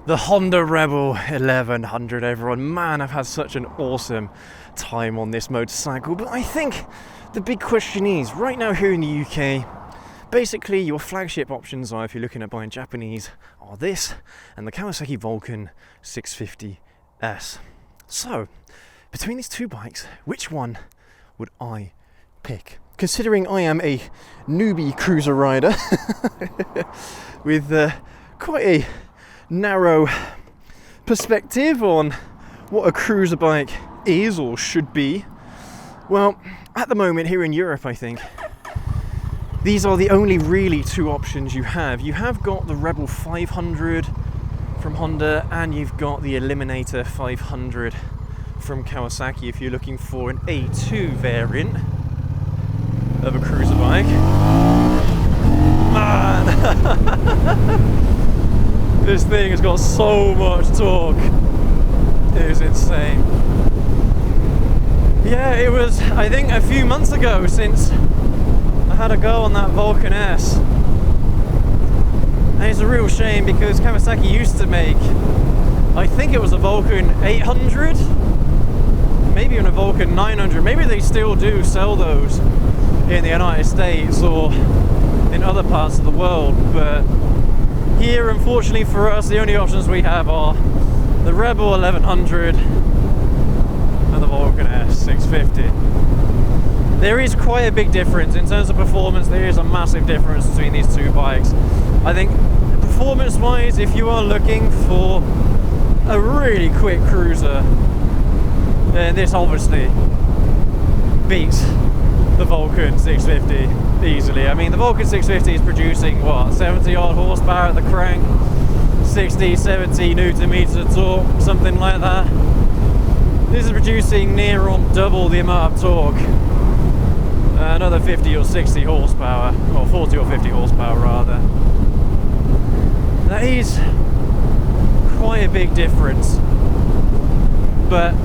the Honda Rebel 1100, everyone. Man, I've had such an awesome time on this motorcycle. But I think the big question is, right now here in the UK, basically your flagship options are, if you're looking at buying Japanese, are this and the Kawasaki Vulcan 650S. So, between these two bikes, which one would I pick? Considering I am a newbie cruiser rider with quite a narrow perspective on what a cruiser bike is or should be. Well, at the moment here in Europe, I think these are the only really two options you have. You have got the Rebel 500 from Honda and you've got the Eliminator 500 from Kawasaki if you're looking for an A2 variant of a cruiser bike. Man! This thing has got so much torque. It is insane. Yeah, it was, I think, a few months ago since I had a go on that Vulcan S. And it's a real shame because Kawasaki used to make, I think it was a Vulcan 800, maybe even a Vulcan 900. Maybe they still do sell those in the United States or in other parts of the world, but here, unfortunately for us, the only options we have are the Rebel 1100 and the Vulcan S 650. There is quite a big difference in terms of performance. There is a massive difference between these two bikes. I think performance-wise, if you are looking for a really quick cruiser, then this obviously beats the Vulcan 650 easily. I mean, the Vulcan 650 is producing what, 70 odd horsepower at the crank, 60, 70 newton meters of torque, something like that. This is producing near on double the amount of torque, another 50 or 60 horsepower, or 40 or 50 horsepower rather. That is quite a big difference, but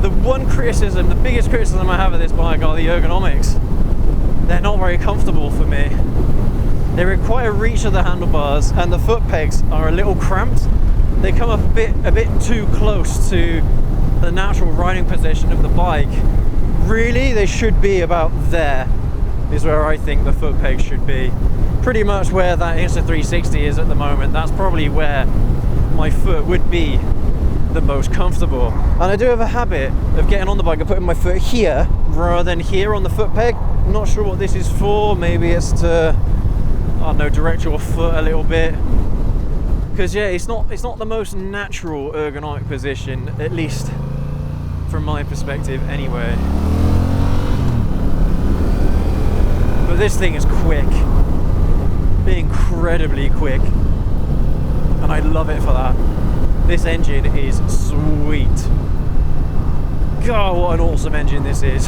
the one criticism, the biggest criticism I have of this bike are the ergonomics. They're not very comfortable for me. They require reach of the handlebars and the foot pegs are a little cramped. They come up a bit too close to the natural riding position of the bike. Really, they should be about there, is where I think the foot pegs should be. Pretty much where that Insta360 is at the moment, that's probably where my foot would be the most comfortable. And I do have a habit of getting on the bike and putting my foot here rather than here on the foot peg. I'm not sure what this is for. Maybe it's to, I don't know, direct your foot a little bit. Because yeah, it's not the most natural ergonomic position, at least from my perspective anyway. But this thing is quick, incredibly quick, and I love it for that. This engine is sweet. God, what an awesome engine this is.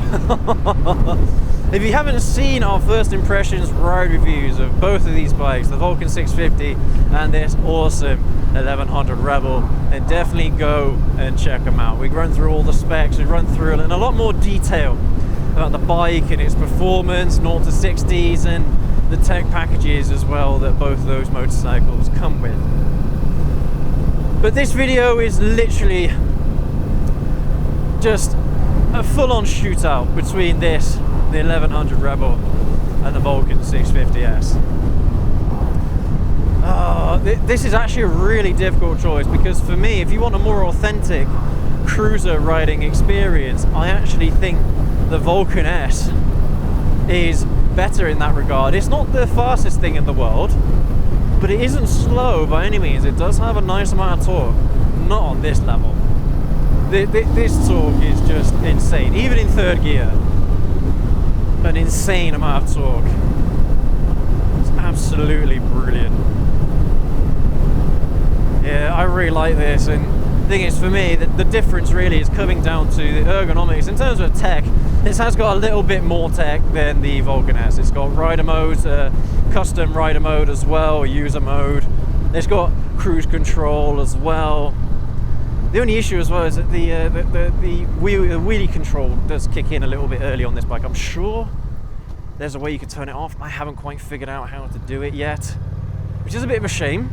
If you haven't seen our first impressions ride reviews of both of these bikes, the Vulcan 650 and this awesome 1100 Rebel, then definitely go and check them out. We've run through all the specs, we've run through it in a lot more detail about the bike and its performance, 0 to 60s, and the tech packages as well that both of those motorcycles come with. But this video is literally just a full-on shootout between this, the 1100 Rebel, and the Vulcan 650S. This is actually a really difficult choice because for me, if you want a more authentic cruiser riding experience, I actually think the Vulcan S is better in that regard. It's not the fastest thing in the world, but it isn't slow by any means. It does have a nice amount of torque, not on this level. This torque is just insane, even in third gear. An insane amount of torque. It's absolutely brilliant. Yeah, I really like this, and the thing is for me, the difference really is coming down to the ergonomics. In terms of tech, this has got a little bit more tech than the Vulcan S. It's got rider mode, custom rider mode as well, user mode. It's got cruise control as well. The only issue as well is that the wheelie control does kick in a little bit early on this bike. I'm sure there's a way you could turn it off. I haven't quite figured out how to do it yet, which is a bit of a shame.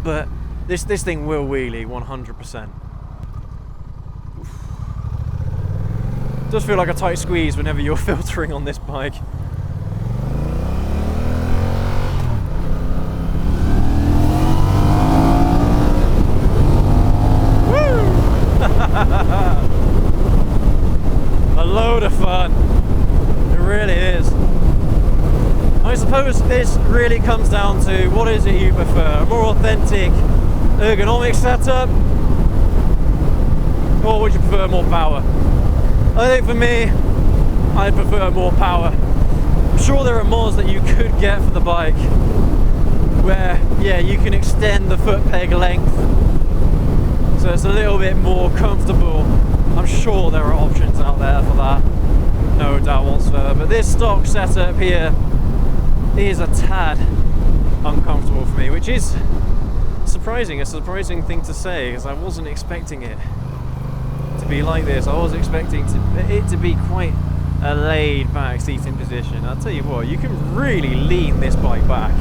but this thing will wheelie 100%. It does feel like a tight squeeze whenever you're filtering on this bike. A load of fun. It really is. I suppose this really comes down to what is it you prefer, a more authentic ergonomic setup, or would you prefer more power? I think for me, I'd prefer more power. I'm sure there are mods that you could get for the bike where, yeah, you can extend the foot peg length so it's a little bit more comfortable. I'm sure there are options out there for that, no doubt whatsoever. But this stock setup here is a tad uncomfortable for me, which is surprising, a surprising thing to say, because I wasn't expecting it to be like this. I was expecting it to be quite a laid back seating position. I'll tell you what, you can really lean this bike back.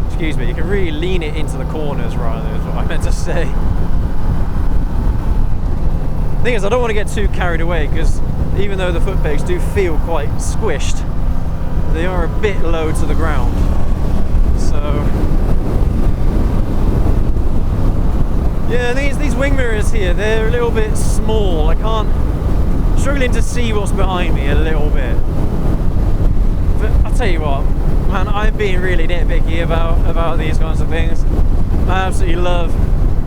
Excuse me, you can really lean it into the corners rather, is what I meant to say. The thing is, I don't want to get too carried away, because even though the foot pegs do feel quite squished, they are a bit low to the ground. So yeah, these wing mirrors here, they're a little bit small. I'm struggling to see what's behind me a little bit. But I'll tell you what, man, I'm being really nitpicky about these kinds of things. I absolutely love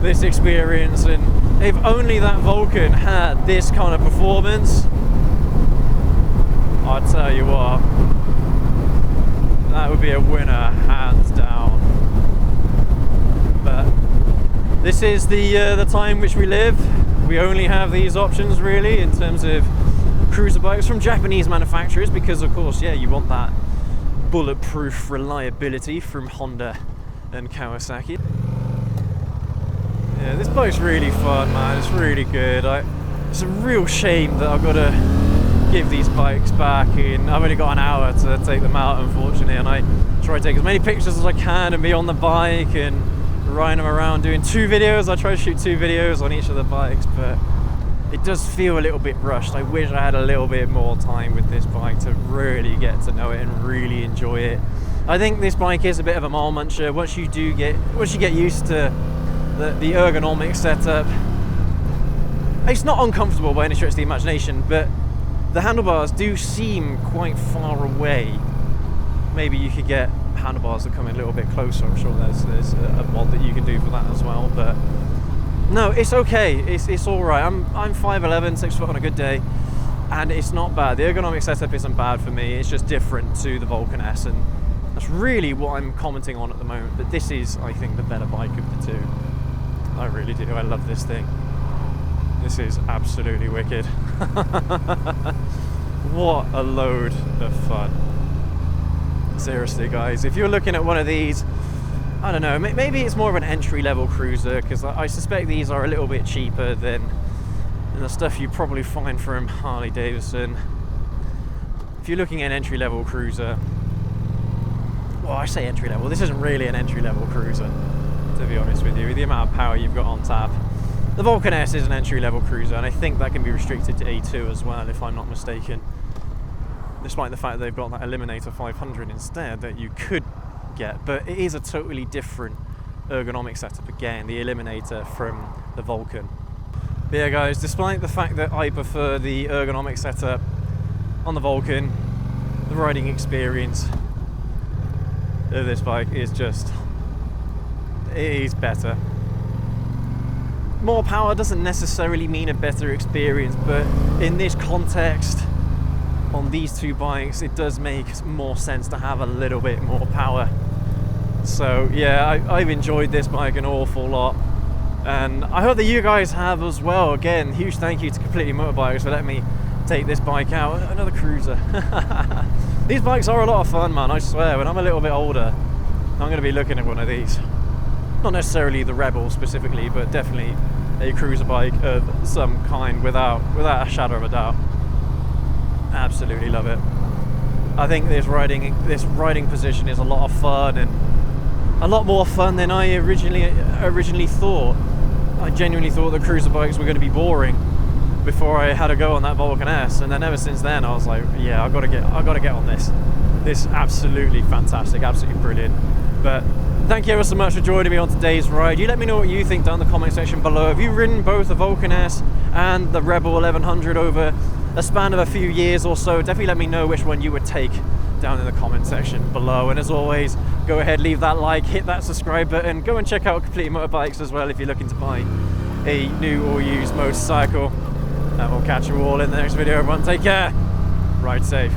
this experience, and if only that Vulcan had this kind of performance, I'll tell you what, that would be a winner, hands down. But this is the time which we live. We only have these options really in terms of cruiser bikes from Japanese manufacturers, because of course, yeah, you want that bulletproof reliability from Honda and Kawasaki. Yeah, this bike's really fun, man. It's really good. It's a real shame that I've got to give these bikes back in. I've only got an hour to take them out, unfortunately, and I try to take as many pictures as I can and be on the bike and riding them around doing 2 videos. I try to shoot 2 videos on each of the bikes, but it does feel a little bit rushed. I wish I had a little bit more time with this bike to really get to know it and really enjoy it. I think this bike is a bit of a mile muncher. Once you get used to the ergonomic setup, it's not uncomfortable by any stretch of the imagination, but the handlebars do seem quite far away. Maybe you could get handlebars that come in a little bit closer. I'm sure there's a mod that you can do for that as well, but no, it's okay. It's all right. I'm 5'11", 6 foot on a good day, and it's not bad. The ergonomic setup isn't bad for me. It's just different to the Vulcan S, and that's really what I'm commenting on at the moment. But this is, I think, the better bike of the two. I really do. I love this thing. This is absolutely wicked. What a load of fun. Seriously, guys, if you're looking at one of these, I don't know, maybe it's more of an entry-level cruiser, because I suspect these are a little bit cheaper than the stuff you probably find from Harley Davidson. If you're looking at an entry-level cruiser, well, I say entry-level, this isn't really an entry-level cruiser, to be honest with you, with the amount of power you've got on tap. The Vulcan S is an entry-level cruiser, and I think that can be restricted to A2 as well, if I'm not mistaken. Despite the fact that they've got that Eliminator 500 instead that you could get, but it is a totally different ergonomic setup again, the Eliminator from the Vulcan. But yeah, guys, despite the fact that I prefer the ergonomic setup on the Vulcan, the riding experience of this bike is just, it is better. More power doesn't necessarily mean a better experience, but in this context, on these two bikes, it does make more sense to have a little bit more power. So yeah, I've enjoyed this bike an awful lot, and I hope that you guys have as well. Again, huge thank you to Completely Motorbikes for letting me take this bike out. Another cruiser. These bikes are a lot of fun, man, I swear. When I'm a little bit older, I'm going to be looking at one of these. Not necessarily the Rebel specifically, but definitely a cruiser bike of some kind, without a shadow of a doubt. Absolutely love it. I think this riding position is a lot of fun, and a lot more fun than I originally thought. I genuinely thought the cruiser bikes were going to be boring before I had a go on that Vulcan S, and then ever since then I was like, yeah, I got to get on this. This is absolutely fantastic, absolutely brilliant. But thank you ever so much for joining me on today's ride. You let me know what you think down in the comment section below. Have you ridden both the Vulcan S and the Rebel 1100 over a span of a few years or so? Definitely let me know which one you would take down in the comment section below. And as always, go ahead, leave that like, hit that subscribe button, go and check out Completely Motorbikes as well if you're looking to buy a new or used motorcycle. And we'll catch you all in the next video. Everyone, take care, ride safe.